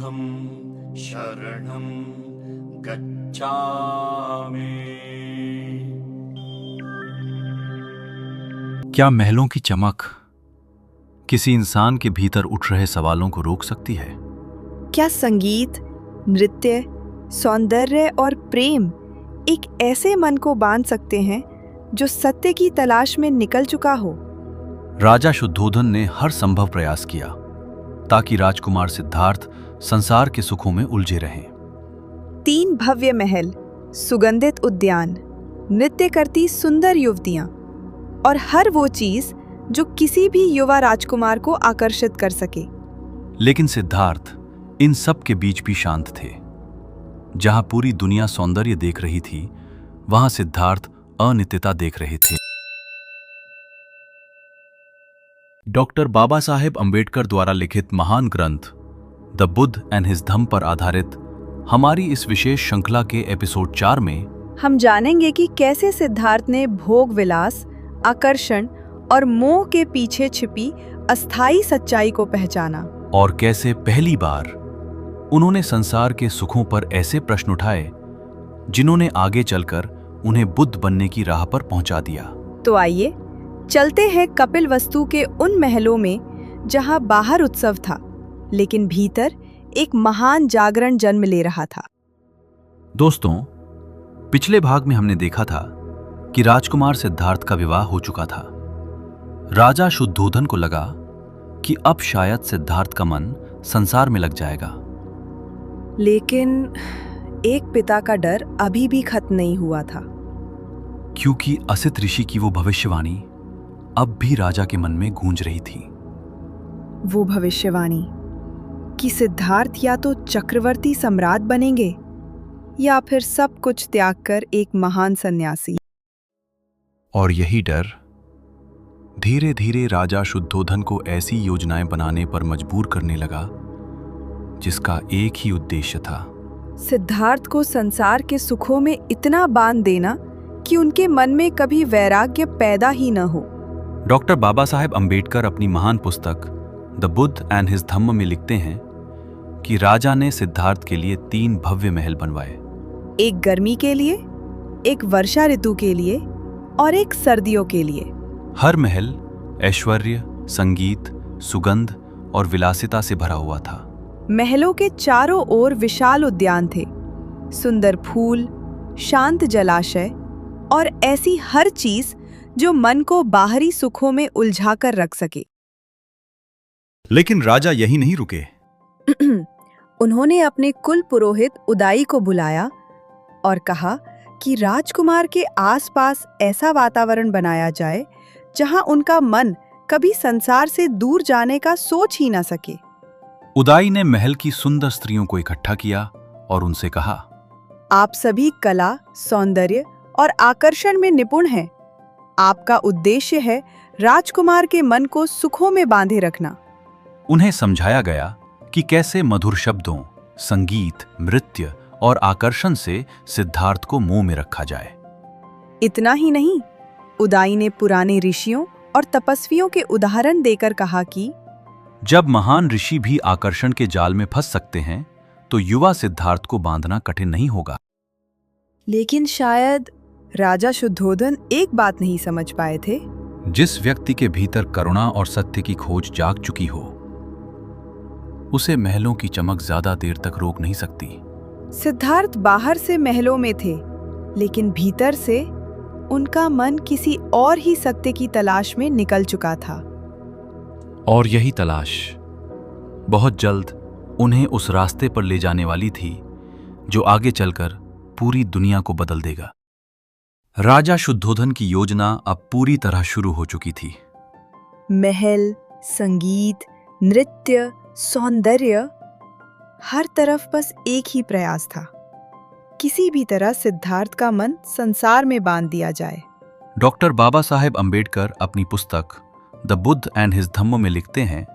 बुद्धं शरणं गच्छामि। क्या महलों की चमक किसी इंसान के भीतर उठ रहे सवालों को रोक सकती है? क्या संगीत, नृत्य, सौंदर्य और प्रेम एक ऐसे मन को बांध सकते हैं जो सत्य की तलाश में निकल चुका हो? राजा शुद्धोधन ने हर संभव प्रयास किया ताकि राजकुमार सिद्धार्थ संसार के सुखों में उलझे रहें। 3 भव्य महल, सुगंधित उद्यान, नृत्य करती सुंदर युवतियां और हर वो चीज जो किसी भी युवा राजकुमार को आकर्षित कर सके। लेकिन सिद्धार्थ इन सब के बीच भी शांत थे। जहां पूरी दुनिया सौंदर्य देख रही थी, वहां सिद्धार्थ अनित्यता देख रहे थे। डॉक्टर बाबा साहेब अंबेडकर द्वारा लिखित महान ग्रंथ द बुद्ध एंड हिज धम्म पर आधारित हमारी इस विशेष श्रृंखला के एपिसोड 4 में हम जानेंगे कि कैसे सिद्धार्थ ने भोग विलास, आकर्षण और मोह के पीछे छिपी अस्थायी सच्चाई को पहचाना और कैसे पहली बार उन्होंने संसार के सुखों पर ऐसे प्रश्न उठाए जिन्होंने आगे चलकर उन्हें बुद्ध बनने की राह पर पहुंचा दिया। तो आइए चलते हैं कपिलवस्तु के उन महलों में जहां बाहर उत्सव था, लेकिन भीतर एक महान जागरण जन्म ले रहा था। दोस्तों, पिछले भाग में हमने देखा था कि राजकुमार सिद्धार्थ का विवाह हो चुका था। राजा शुद्धोधन को लगा कि अब शायद सिद्धार्थ का मन संसार में लग जाएगा। लेकिन एक पिता का डर अभी भी खत्म नहीं हुआ था, क्योंकि असित ऋषि की वो भविष्यवाणी अब भी राजा के मन में गूंज रही थी। वो भविष्यवाणी कि सिद्धार्थ या तो चक्रवर्ती सम्राट बनेंगे या फिर सब कुछ त्याग कर एक महान सन्यासी। और यही डर धीरे धीरे राजा शुद्धोधन को ऐसी योजनाएं बनाने पर मजबूर करने लगा जिसका एक ही उद्देश्य था, सिद्धार्थ को संसार के सुखों में इतना बांध देना कि उनके मन में कभी वैराग्य पैदा ही न हो। डॉक्टर बाबा साहेब अंबेडकर अपनी महान पुस्तक द बुद्ध एंड हिज धम्म में लिखते हैं कि राजा ने सिद्धार्थ के लिए 3 भव्य महल बनवाए। एक गर्मी के लिए, एक वर्षा ऋतु के लिए और एक सर्दियों के लिए। हर महल ऐश्वर्य, संगीत, सुगंध और विलासिता से भरा हुआ था। महलों के चारों ओर विशाल उद्यान थे, सुंदर फूल, शांत जलाशय और ऐसी हर चीज जो मन को बाहरी सुखों में उलझाकर रख सके। लेकिन राजा यही नहीं रुके। उन्होंने अपने कुल पुरोहित उदाई को बुलाया और कहा कि राजकुमार के आसपास ऐसा वातावरण बनाया जाए जहां उनका मन कभी संसार से दूर जाने का सोच ही ना सके। उदाई ने महल की सुंदर स्त्रियों को इकट्ठा किया और उनसे कहा, आप सभी कला, सौंदर्य और आकर्षण में निपुण हैं। आपका उद्देश्य है राजकुमार के मन को सुखों में बांधे रखना। उन्हें समझाया गया कि कैसे मधुर शब्दों, संगीत, नृत्य और आकर्षण से सिद्धार्थ को मोह में रखा जाए। इतना ही नहीं, उदाई ने पुराने ऋषियों और तपस्वियों के उदाहरण देकर कहा कि जब महान ऋषि भी आकर्षण के जाल में फंस सकते हैं, तो युवा सिद्धार्थ को बांधना कठिन नहीं होगा। लेकिन शायद राजा शुद्धोधन एक बात नहीं समझ पाए थे। जिस व्यक्ति के भीतर करुणा और सत्य की खोज जाग चुकी हो, उसे महलों की चमक ज्यादा देर तक रोक नहीं सकती। सिद्धार्थ बाहर से महलों में थे, लेकिन भीतर से उनका मन किसी और ही सत्य की तलाश में निकल चुका था। और यही तलाश बहुत जल्द उन्हें उस रास्ते पर ले जाने वाली थी जो आगे चलकर पूरी दुनिया को बदल देगा। राजा शुद्धोधन की योजना अब पूरी तरह शुरू हो चुकी थी। महल, संगीत, नृत्य, सौंदर्य, हर तरफ बस एक ही प्रयास था, किसी भी तरह सिद्धार्थ का मन संसार में बांध दिया जाए। डॉक्टर बाबा साहेब अंबेडकर अपनी पुस्तक द बुद्ध एंड हिज धम्म में लिखते हैं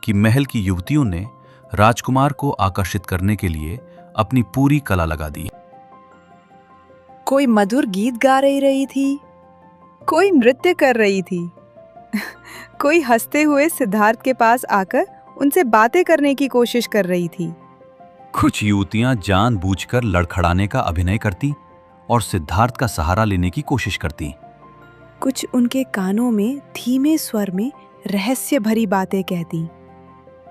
कि महल की युवतियों ने राजकुमार को आकर्षित करने के लिए अपनी पूरी कला लगा दी। कोई मधुर गीत गा रही थी, कोई नृत्य कर रही थी, कोई हंसते हुए सिद्धार्थ के पास आकर उनसे बातें करने की कोशिश कर रही थी। कुछ युवतियां जानबूझकर लड़खड़ाने का अभिनय करती और सिद्धार्थ का सहारा लेने की कोशिश करती। कुछ उनके कानों में धीमे स्वर में रहस्य भरी बातें कहती।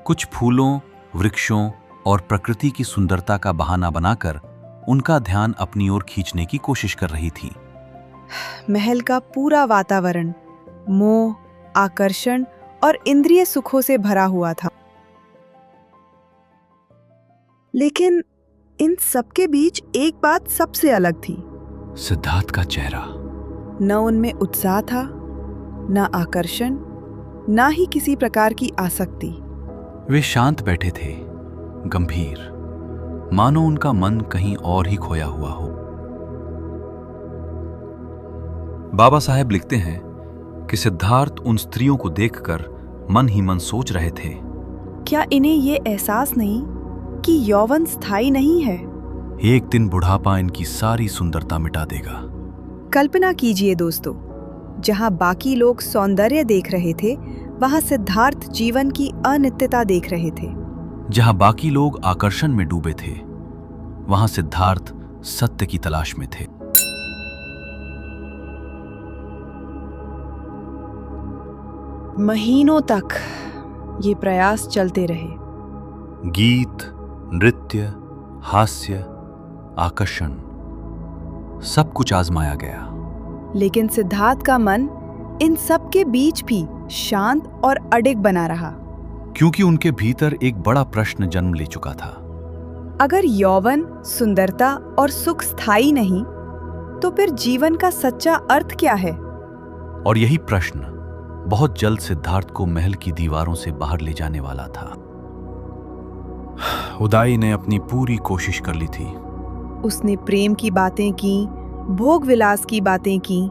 कुछ फूलों, वृक्षों और प्रकृति की सुंदरता का बहाना बनाकर उनका ध्यान अपनी ओर खींचने की कोशिश कर रही थी। महल का पूरा वातावरण मोह, आकर्षण और इंद्रिय सुखों से भरा हुआ था। लेकिन इन सबके बीच एक बात सबसे अलग थी। सिद्धार्थ का चेहरा। न उनमें उत्साह था, न आकर्षण, न ही किसी प्रकार की आसक्ति। वे शांत बैठे थे, गंभीर, मानो उनका मन कहीं और ही खोया हुआ हो। बाबा साहेब लिखते हैं कि सिद्धार्थ उन स्त्रियों को देखकर मन ही मन सोच रहे थे, क्या इन्हें ये एहसास नहीं कि यौवन स्थायी नहीं है? एक दिन बुढ़ापा इनकी सारी सुंदरता मिटा देगा। कल्पना कीजिए दोस्तों, जहां बाकी लोग सौंदर्य देख रहे थे, वहां सिद्धार्थ जीवन की अनित्यता देख रहे थे। जहां बाकी लोग आकर्षण में डूबे थे, वहां सिद्धार्थ सत्य की तलाश में थे। महीनों तक ये प्रयास चलते रहे। गीत, नृत्य, हास्य, आकर्षण, सब कुछ आजमाया गया। लेकिन सिद्धार्थ का मन इन सब के बीच भी शांत और अडिग बना रहा। क्योंकि उनके भीतर एक बड़ा प्रश्न जन्म ले चुका था। अगर यौवन, सुंदरता और सुख स्थायी नहीं, तो फिर जीवन का सच्चा अर्थ क्या है? और यही प्रश्न बहुत जल्द सिद्धार्थ को महल की दीवारों से बाहर ले जाने वाला था। उदाई ने अपनी पूरी कोशिश कर ली थी। उसने प्रेम की बातें की, भोग विलास की बातें की,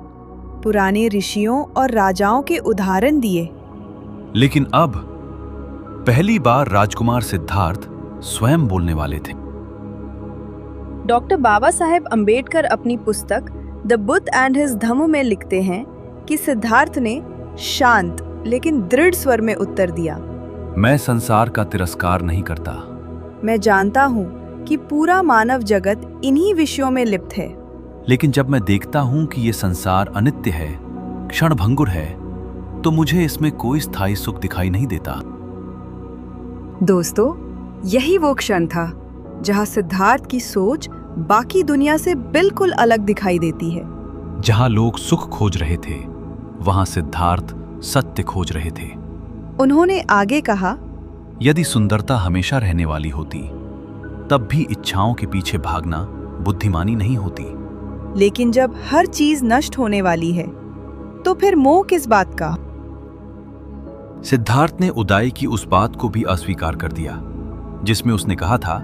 पुराने ऋषियों और राजाओं के उदाहरण दिए। लेकिन अब पहली बार राजकुमार सिद्धार्थ स्वयं बोलने वाले थे। डॉक्टर बाबा साहेब अंबेडकर अपनी पुस्तक द बुद्ध एंड हिज धम्म में लिखते हैं कि सिद्धार्थ ने शांत लेकिन दृढ़ स्वर में उत्तर दिया, मैं संसार का तिरस्कार नहीं करता। मैं जानता हूँ कि पूरा मानव जगत इन्हीं विषयों में लिप्त है। लेकिन जब मैं देखता हूं कि ये संसार अनित्य है, क्षणभंगुर है, तो मुझे इसमें कोई स्थायी सुख दिखाई नहीं देता। दोस्तों, यही वो क्षण था जहाँ सिद्धार्थ की सोच बाकी दुनिया से बिल्कुल अलग दिखाई देती है। जहां लोग सुख खोज रहे थे, वहां सिद्धार्थ सत्य खोज रहे थे। उन्होंने आगे कहा, यदि सुंदरता हमेशा रहने वाली होती, तब भी इच्छाओं के पीछे भागना बुद्धिमानी नहीं होती। लेकिन जब हर चीज नष्ट होने वाली है, तो फिर मोह किस बात का? सिद्धार्थ ने उदाई की उस बात को भी अस्वीकार कर दिया, जिसमें उसने कहा था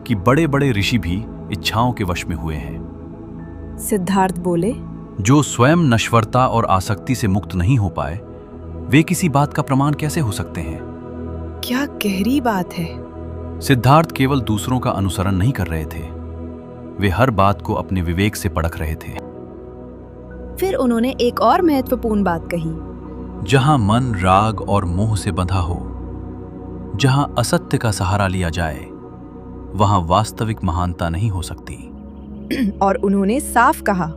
कि बड़े बड़े ऋषि भी इच्छाओं के वश में हुए हैं। सिद्धार्थ बोले, जो स्वयं नश्वरता और आसक्ति से मुक्त नहीं हो पाए, वे किसी बात का प्रमाण कैसे हो सकते हैं? क्या गहरी बात है। सिद्धार्थ केवल दूसरों का अनुसरण नहीं कर रहे थे, वे हर बात को अपने विवेक से परख रहे थे। फिर उन्होंने एक और महत्वपूर्ण बात कही, जहां मन राग और मोह से बंधा हो, जहां असत्य का सहारा लिया जाए, वहां वास्तविक महानता नहीं हो सकती। और उन्होंने साफ कहा,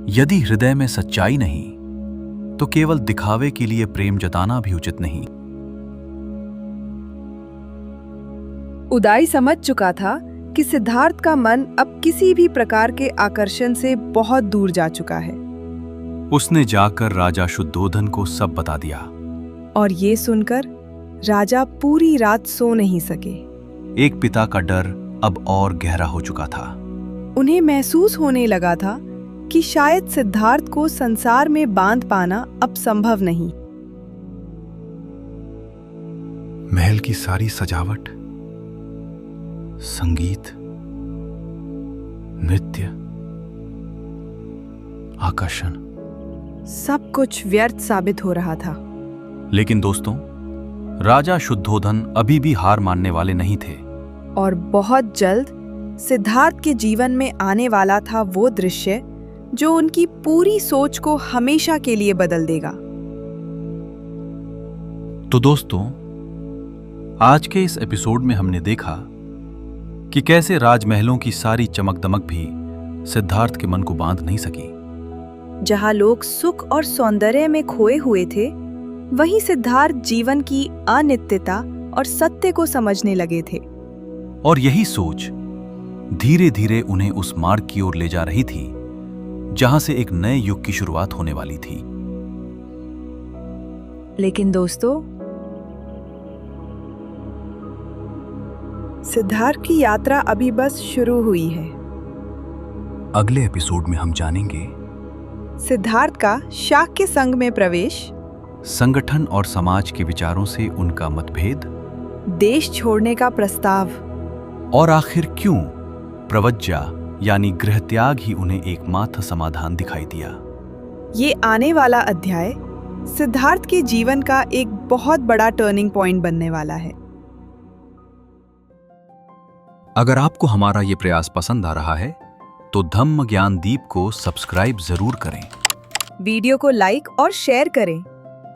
यदि हृदय में सच्चाई नहीं, तो केवल दिखावे के लिए प्रेम जताना भी उचित नहीं। उदाई समझ चुका था कि सिद्धार्थ का मन अब किसी भी प्रकार के आकर्षण से बहुत दूर जा चुका है। उसने जाकर राजा शुद्धोधन को सब बता दिया। और ये सुनकर राजा पूरी रात सो नहीं सके। एक पिता का डर अब और गहरा हो चुका था। उन्हें महसूस होने लगा था कि शायद सिद्धार्थ को संसार में बांध पाना अब संभव नहीं। महल की सारी सजावट, संगीत, नृत्य, आकर्षण, सब कुछ व्यर्थ साबित हो रहा था। लेकिन दोस्तों, राजा शुद्धोधन अभी भी हार मानने वाले नहीं थे। और बहुत जल्द सिद्धार्थ के जीवन में आने वाला था वो दृश्य जो उनकी पूरी सोच को हमेशा के लिए बदल देगा। तो दोस्तों, आज के इस एपिसोड में हमने देखा कि कैसे राजमहलों की सारी चमक दमक भी सिद्धार्थ के मन को बांध नहीं सकी। जहाँ लोग सुख और सौंदर्य में खोए हुए थे, वहीं सिद्धार्थ जीवन की अनित्यता और सत्य को समझने लगे थे। और यही सोच धीरे धीरे उन्हें उस मार्ग की ओर ले जा रही थी जहां से एक नए युग की शुरुआत होने वाली थी। लेकिन दोस्तों, सिद्धार्थ की यात्रा अभी बस शुरू हुई है। अगले एपिसोड में हम जानेंगे सिद्धार्थ का शाक्य संघ में प्रवेश, संगठन और समाज के विचारों से उनका मतभेद, देश छोड़ने का प्रस्ताव, और आखिर क्यों प्रवज्जा यानी गृहत्याग ही उन्हें एकमात्र समाधान दिखाई दिया। ये आने वाला अध्याय सिद्धार्थ के जीवन का एक बहुत बड़ा टर्निंग पॉइंट बनने वाला है। अगर आपको हमारा ये प्रयास पसंद आ रहा है तो धम्म ज्ञान दीप को सब्सक्राइब जरूर करें। वीडियो को लाइक और शेयर करें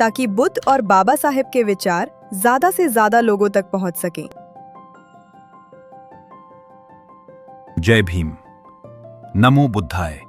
ताकि बुद्ध और बाबा साहेब के विचार ज्यादा से ज्यादा लोगों तक पहुंच सकें। जय भीम। नमो बुद्धाय।